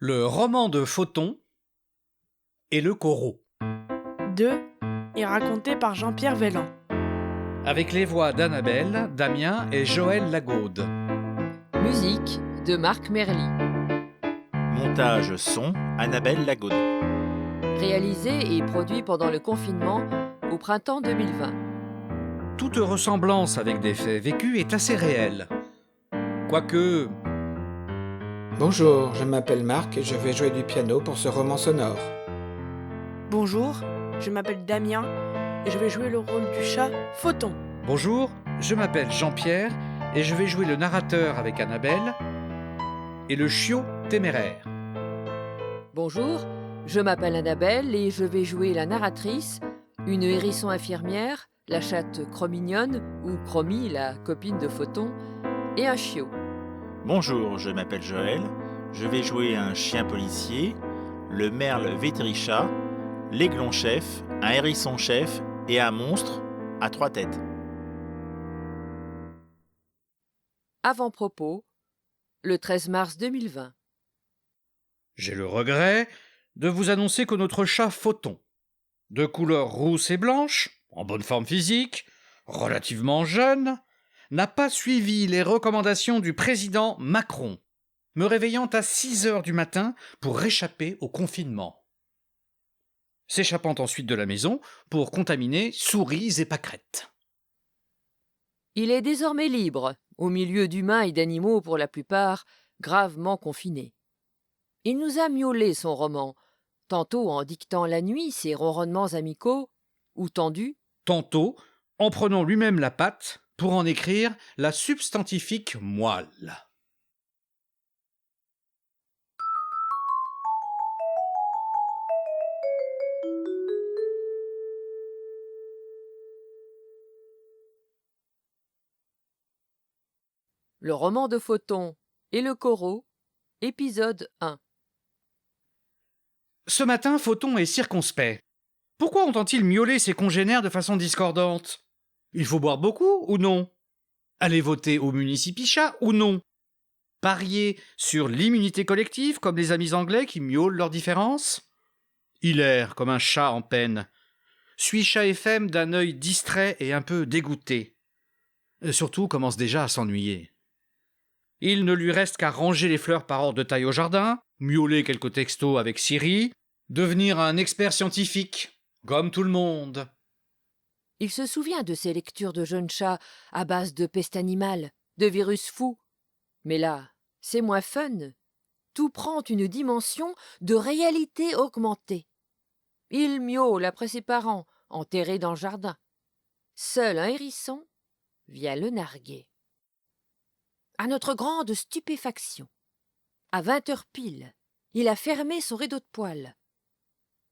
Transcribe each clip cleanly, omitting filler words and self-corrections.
Le roman de Photon et le Corot, 2 est raconté par Jean-Pierre Vellan. avec les voix d'Annabelle, Damien et Joël Lagaude. Musique de Marc Merly. Montage son, Annabelle Lagaude. Réalisé et produit pendant le confinement au printemps 2020. Toute ressemblance avec des faits vécus est assez réelle. Quoique, Bonjour, je m'appelle Marc et je vais jouer du piano pour ce roman sonore. Bonjour, je m'appelle Damien et je vais jouer le rôle du chat Photon. bonjour, je m'appelle Jean-Pierre et je vais jouer le narrateur avec Annabelle et le chiot téméraire. Bonjour, je m'appelle Annabelle et je vais jouer la narratrice, une hérisson infirmière, la chatte Cromignonne ou Chromie, la copine de Photon, et un chiot. Bonjour, je m'appelle Joël. Je vais jouer un chien policier, le merle vétérichat, l'aiglon chef, un hérisson chef et un monstre à 3 têtes. Avant-propos, le 13 mars 2020. J'ai le regret de vous annoncer que notre chat Photon, de couleur rousse et blanche, en bonne forme physique, relativement jeune, n'a pas suivi les recommandations du président Macron, me réveillant à 6 heures du matin pour échapper au confinement. S'échappant ensuite de la maison pour contaminer souris et pâquerettes. Il est désormais libre, au milieu d'humains et d'animaux pour la plupart, gravement confinés. Il nous a miaulé son roman, tantôt en dictant la nuit ses ronronnements amicaux, ou tendus, Tantôt, en prenant lui-même la patte pour en écrire la substantifique moelle. le roman de Photon et le Corot, épisode 1. Ce matin, Photon est circonspect. Pourquoi entend-il miauler ses congénères de façon discordante? Il faut boire beaucoup ou non? Aller voter au municipichat ou non? Parier sur l'immunité collective comme les amis anglais qui miaulent leurs différences? Il erre comme un chat en peine. Suit Chat FM d'un œil distrait et un peu dégoûté. Surtout commence déjà à s'ennuyer. Il ne lui reste qu'à ranger les fleurs par ordre de taille au jardin, miauler quelques textos avec Siri, devenir un expert scientifique, comme tout le monde. Il se souvient de ses lectures de jeune chat à base de peste animale, de virus fous. Mais là, c'est moins fun. Tout prend une dimension de réalité augmentée. Il miaule après ses parents, enterrés dans le jardin. Seul un hérisson vient le narguer. À notre grande stupéfaction, à 20 heures pile, il a fermé son rideau de poêle.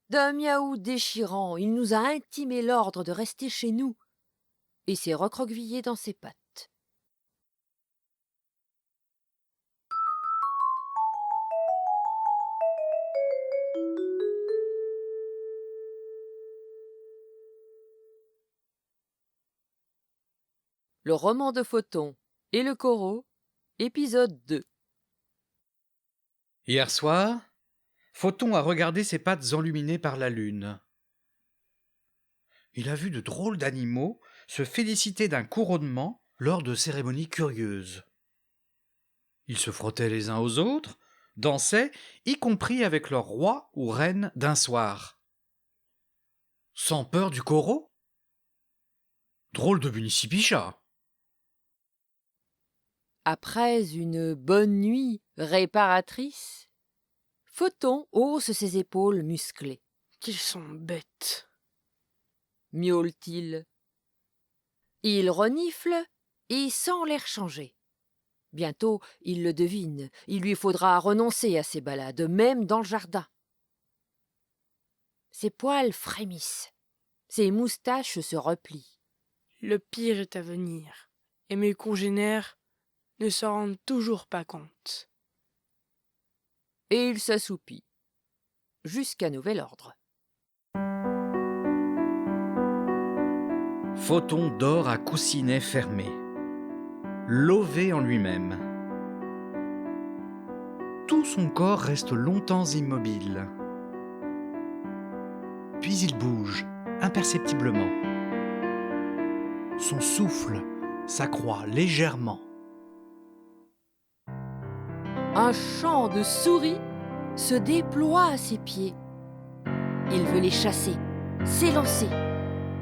D'un miaou déchirant, il nous a intimé l'ordre de rester chez nous et s'est recroquevillé dans ses pattes. Le roman de Photon et le Corot, épisode 2. Hier soir, Photon a regardé ses pattes enluminées par la lune. Il a vu de drôles d'animaux se féliciter d'un couronnement lors de cérémonies curieuses. Ils se frottaient les uns aux autres, dansaient, y compris avec leur roi ou reine d'un soir. Sans peur du Corot? Drôle de municipichat. Après une bonne nuit réparatrice, Photon hausse ses épaules musclées. Qu'ils sont bêtes. Miaule-t-il. Il renifle et sent l'air changer. Bientôt, il le devine, il lui faudra renoncer à ses balades, même dans le jardin. Ses poils frémissent, ses moustaches se replient. Le pire est à venir et mes congénères ne s'en rendent toujours pas compte. Et il s'assoupit, jusqu'à nouvel ordre. Photon dort à coussinet fermé, lové en lui-même. Tout son corps reste longtemps immobile. Puis il bouge, imperceptiblement. Son souffle s'accroît légèrement. Un champ de souris se déploie à ses pieds. Il veut les chasser, s'élancer.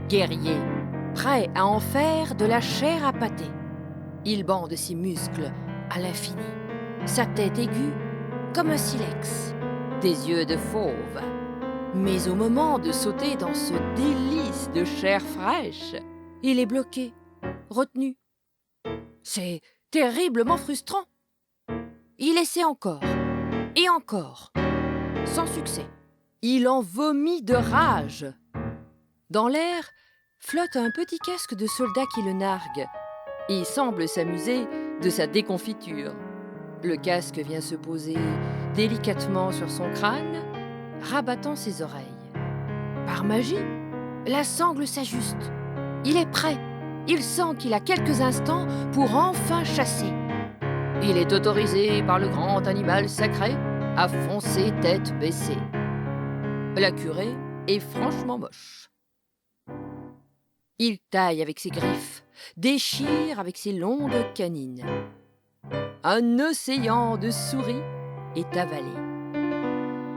Guerrier, prêt à en faire de la chair à pâté. Il bande ses muscles à l'infini. Sa tête aiguë comme un silex, des yeux de fauve. Mais au moment de sauter dans ce délice de chair fraîche, il est bloqué, retenu. C'est terriblement frustrant. Il essaie encore, et encore, sans succès. Il en vomit de rage. Dans l'air, flotte un petit casque de soldat qui le nargue. Il semble s'amuser de sa déconfiture. Le casque vient se poser délicatement sur son crâne, rabattant ses oreilles. Par magie, la sangle s'ajuste. Il est prêt. Il sent qu'il a quelques instants pour enfin chasser. Il est autorisé par le grand animal sacré à foncer tête baissée. La curée est franchement moche. Il taille avec ses griffes, déchire avec ses longues canines. Un océan de souris est avalé.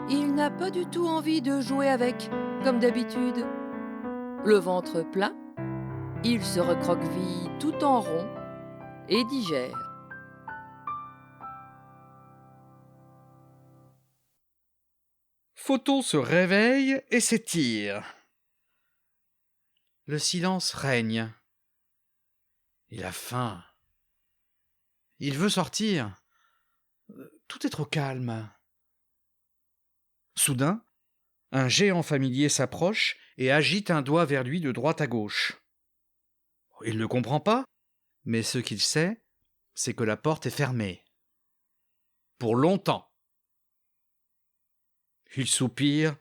Il n'a pas du tout envie de jouer avec, comme d'habitude. Le ventre plein, il se recroqueville tout en rond et digère. Photon se réveille et s'étire. Le silence règne. Il a faim. Il veut sortir. Tout est trop calme. Soudain, un géant familier s'approche et agite un doigt vers lui de droite à gauche. Il ne comprend pas, mais ce qu'il sait, c'est que la porte est fermée. Pour longtemps. Il soupire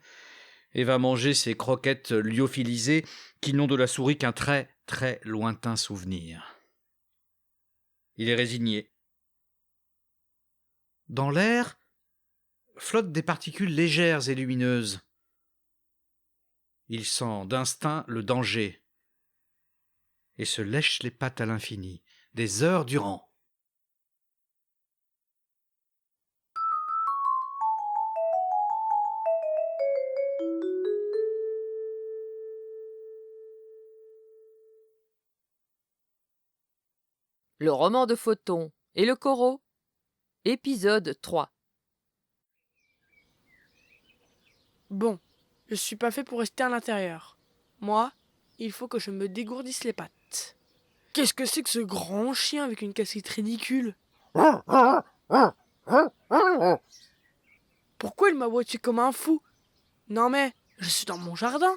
et va manger ses croquettes lyophilisées qui n'ont de la souris qu'un très, très lointain souvenir. Il est résigné. Dans l'air, flottent des particules légères et lumineuses. Il sent d'instinct le danger et se lèche les pattes à l'infini, des heures durant. Le roman de Photon et le corot, épisode 3. Bon, je suis pas fait pour rester à l'intérieur. Moi, il faut que je me dégourdisse les pattes. Qu'est-ce que c'est que ce grand chien avec une casquette ridicule? Pourquoi il m'aboie-tu comme un fou? Non mais, je suis dans mon jardin.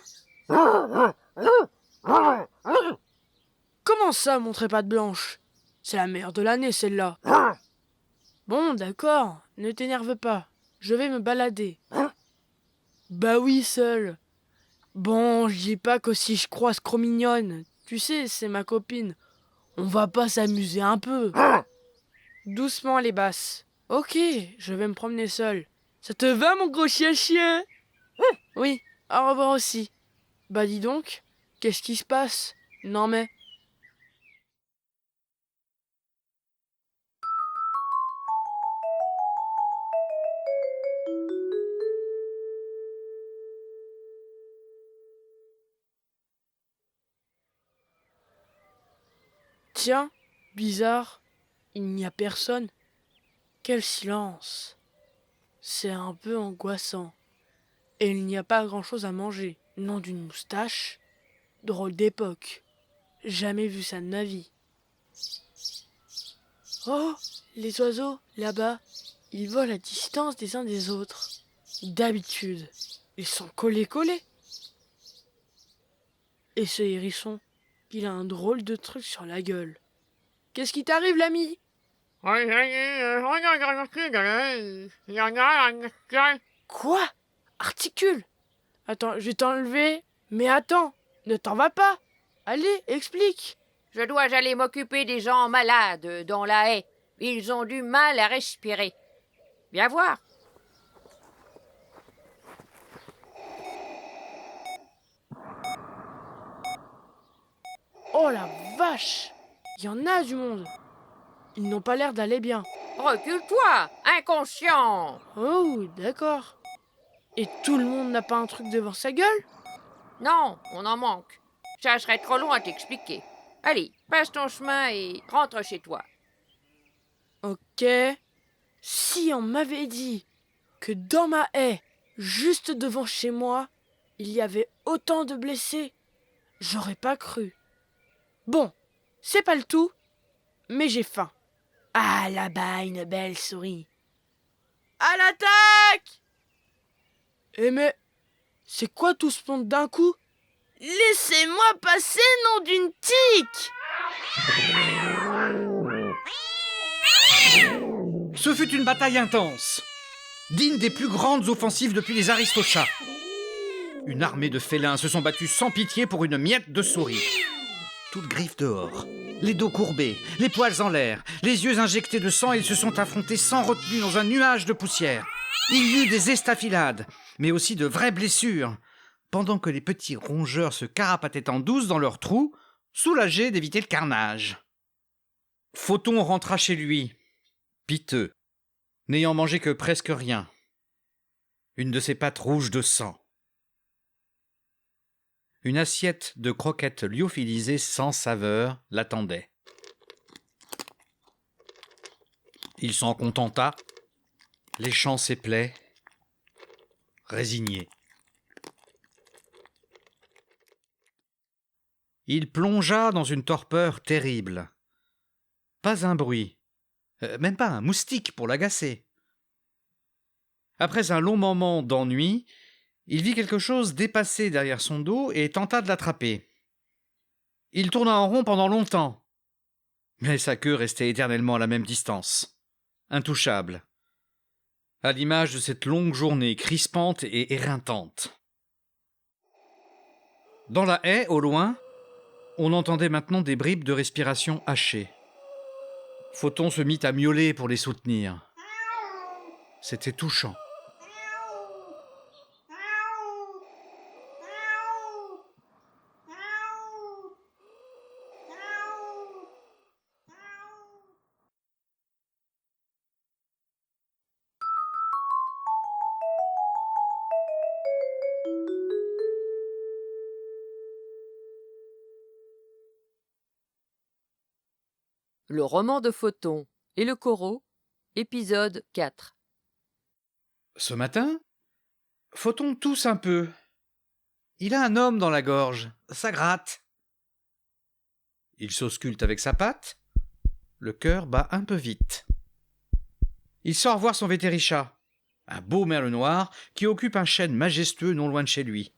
Comment ça, mon trépas de blanche? C'est la meilleure de l'année, celle-là. Bon, d'accord, ne t'énerve pas. Je vais me balader. Bah oui, seul. Bon, je dis pas qu'aussi je croise Cromignonne. Tu sais, c'est ma copine. On va pas s'amuser un peu? Doucement, les basses. Ok, je vais me promener seul. Ça te va, mon gros chien-chien? Oui, au revoir aussi. Bah dis donc, qu'est-ce qui se passe? Non mais... Tiens, bizarre, il n'y a personne. Quel silence. C'est un peu angoissant. Et il n'y a pas grand-chose à manger. Nom d'une moustache. Drôle d'époque. Jamais vu ça de ma vie. Oh, les oiseaux, là-bas, ils volent à distance des uns des autres. D'habitude, ils sont collés. Et ce hérisson, il a un drôle de truc sur la gueule. Qu'est-ce qui t'arrive, l'ami? Quoi? Articule? Attends, je vais t'enlever. Mais attends, ne t'en va pas. Allez, explique. Je dois aller m'occuper des gens malades dans la haie. Ils ont du mal à respirer. Viens voir. Oh la vache! Il y en a du monde. Ils n'ont pas l'air d'aller bien. Recule-toi, inconscient. Oh, d'accord. Et tout le monde n'a pas un truc devant sa gueule? Non, on en manque. Ça serait trop long à t'expliquer. Allez, passe ton chemin et rentre chez toi. Ok. Si on m'avait dit que dans ma haie, juste devant chez moi, il y avait autant de blessés, j'aurais pas cru. Bon, c'est pas le tout, mais j'ai faim. Ah, là-bas, une belle souris. À l'attaque! Eh mais, c'est quoi tout ce monde d'un coup? Laissez-moi passer, nom d'une tique! Ce fut une bataille intense, digne des plus grandes offensives depuis les Aristochats. Une armée de félins se sont battus sans pitié pour une miette de souris. Toutes griffes dehors, les dos courbés, les poils en l'air, les yeux injectés de sang, ils se sont affrontés sans retenue dans un nuage de poussière. Il y eut des estafilades, mais aussi de vraies blessures, pendant que les petits rongeurs se carapataient en douce dans leurs trous, soulagés d'éviter le carnage. Photon rentra chez lui, piteux, n'ayant mangé que presque rien. Une de ses pattes rouges de sang. Une assiette de croquettes lyophilisées sans saveur l'attendait. Il s'en contenta, léchant ses plaies, résigné. Il plongea dans une torpeur terrible. Pas un bruit, même pas un moustique pour l'agacer. Après un long moment d'ennui, il vit quelque chose dépasser derrière son dos et tenta de l'attraper. Il tourna en rond pendant longtemps, mais sa queue restait éternellement à la même distance, intouchable, à l'image de cette longue journée crispante et éreintante. Dans la haie, au loin, on entendait maintenant des bribes de respiration hachées. Photon se mit à miauler pour les soutenir. C'était touchant. Le roman de Photon et le corot, épisode 4. Ce matin, Photon tousse un peu. Il a un homme dans la gorge, ça gratte. Il s'ausculte avec sa patte, le cœur bat un peu vite. Il sort voir son vétérichat, un beau merle noir qui occupe un chêne majestueux non loin de chez lui.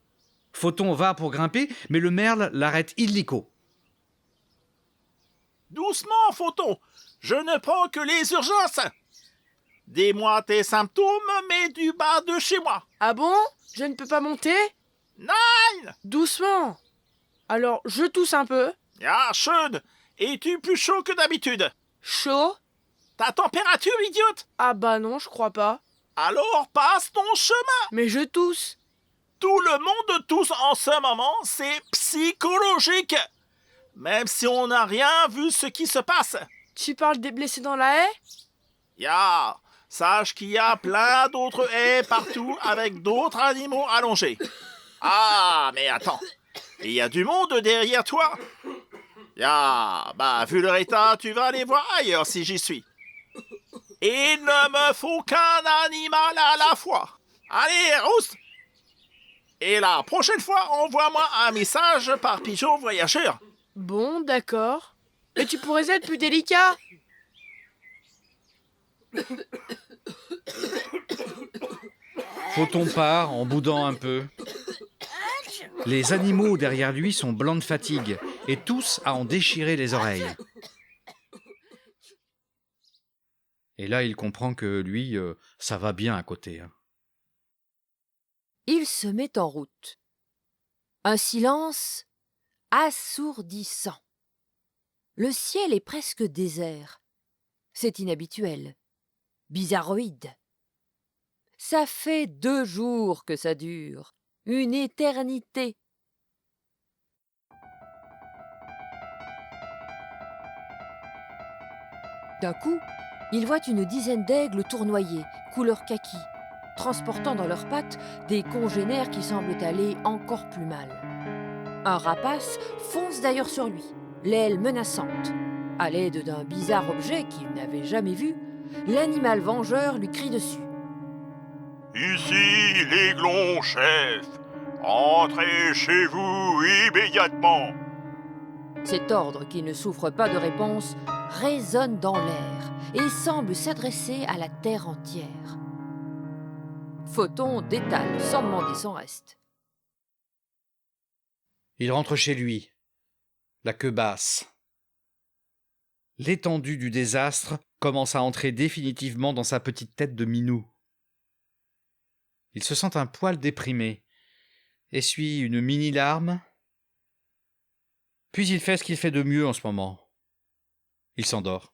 Photon va pour grimper, mais le merle l'arrête illico. Doucement, Photon, je ne prends que les urgences. Dis-moi tes symptômes, mais du bas de chez moi. Ah bon? Je ne peux pas monter? Nein! Doucement. Alors, je tousse un peu. Ah, chaude. Es-tu plus chaud que d'habitude? Chaud? Ta température, idiote? Ah bah non, je crois pas. Alors passe ton chemin. Mais je tousse. Tout le monde tousse en ce moment, c'est psychologique. Même si on n'a rien vu ce qui se passe. Tu parles des blessés dans la haie? Ya, sache qu'il y a plein d'autres haies partout avec d'autres animaux allongés. Ah, mais attends, il y a du monde derrière toi. Ya, bah vu leur état, tu vas aller voir ailleurs si j'y suis. Il ne me faut qu'un animal à la fois. Allez, rousse. Et la prochaine fois, envoie-moi un message par pigeon voyageur. Bon, d'accord. Mais tu pourrais être plus délicat. Photon part en boudant un peu. Les animaux derrière lui sont blancs de fatigue et tous à en déchirer les oreilles. Et là, il comprend que lui, ça va bien à côté. Il se met en route. Un silence assourdissant. Le ciel est presque désert. C'est inhabituel, bizarroïde. Ça fait 2 jours que ça dure. Une éternité. D'un coup, il voit une dizaine d'aigles tournoyer, couleur kaki, transportant dans leurs pattes des congénères qui semblent aller encore plus mal. Un rapace fonce d'ailleurs sur lui, l'aile menaçante. À l'aide d'un bizarre objet qu'il n'avait jamais vu, l'animal vengeur lui crie dessus. Ici l'aiglon chef. Entrez chez vous immédiatement. Cet ordre, qui ne souffre pas de réponse, résonne dans l'air et semble s'adresser à la terre entière. Photon détale sans demander son reste. Il rentre chez lui, la queue basse. L'étendue du désastre commence à entrer définitivement dans sa petite tête de minou. Il se sent un poil déprimé, essuie une mini-larme, puis il fait ce qu'il fait de mieux en ce moment. Il s'endort.